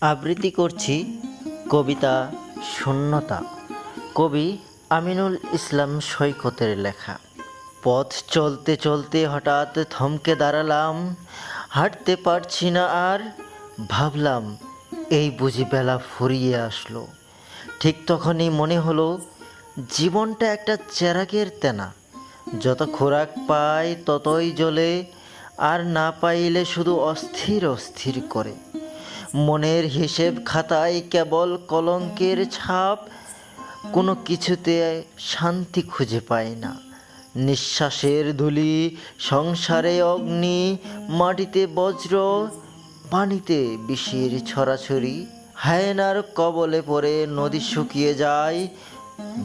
আবৃত্তি করছি কবিতা শূন্যতা। কবি আমিনুল ইসলাম সৈকতের লেখা। পথ চলতে চলতে হঠাৎ থমকে দাঁড়ালাম, হাঁটতে পারছি না আর। ভাবলাম এই বুঝি বেলা ফুরিয়ে আসলো। ঠিক তখনই মনে হলো জীবনটা একটা চেরাগের তেনা, যত খোরাক পায় ততই জ্বলে, আর না পাইলে শুধু অস্থির অস্থির করে। মনের হিসেব খাতায় কেবল কলঙ্কের ছাপ, কোনো কিছুতে শান্তি খুঁজে পায় না। নিঃশ্বাসের ধূলি, সংসারে অগ্নি, মাটিতে বজ্র, পানিতে বিষের ছড়াছড়ি। হায়েনার কবলে পড়ে নদী শুকিয়ে যায়,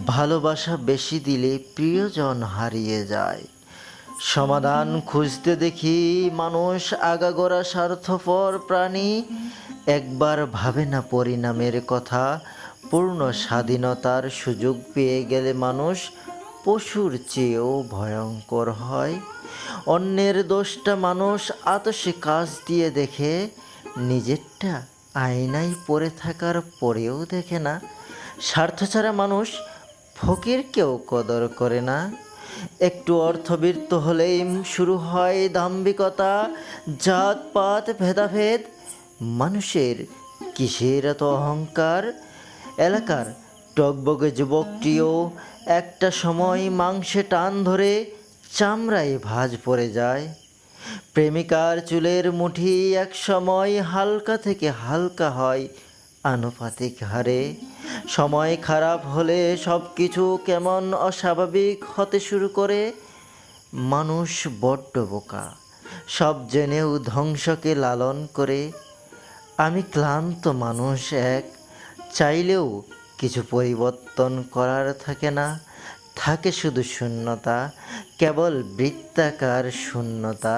ভালোবাসা বেশি দিলে প্রিয়জন হারিয়ে যায়। সমাধান খুঁজতে দেখি মানুষ আগাগোড়া স্বার্থপর প্রাণী, একবার ভাবে না পরিণামের কথা। পূর্ণ স্বাধীনতার সুযোগ পেয়ে গেলে মানুষ পশুর চেয়েও ভয়ঙ্কর হয়। অন্যের দোষটা মানুষ আতশে কাজ দিয়ে দেখে, নিজেরটা আয়নায় পড়ে থাকার পরেও দেখে না। স্বার্থ ছাড়া মানুষ ফকিরকেও কদর করে না। একটু অর্থবিত্ত হলেই শুরু হয় দাম্ভিকতা, জাতপাত ভেদাভেদ। মানুষের কিসের এত অহংকার? এলাকার টকবগে যুবকটিও একটা সময় মাংসে টান ধরে চামড়ায় ভাঁজ পড়ে যায়। প্রেমিকার চুলের মুঠি এক সময় হালকা থেকে হালকা হয় আনুপাতিক হারে। সময় খারাপ হলে সব কিছু কেমন অস্বাভাবিক হতে শুরু করে। মানুষ বড্ড বোকা, সব জেনেও ধ্বংসকে লালন করে। আমি ক্লান্ত মানুষ এক, চাইলেও কিছু পরিবর্তন করার থাকে না। থাকে শুধু শূন্যতা, কেবল বৃত্তাকার শূন্যতা।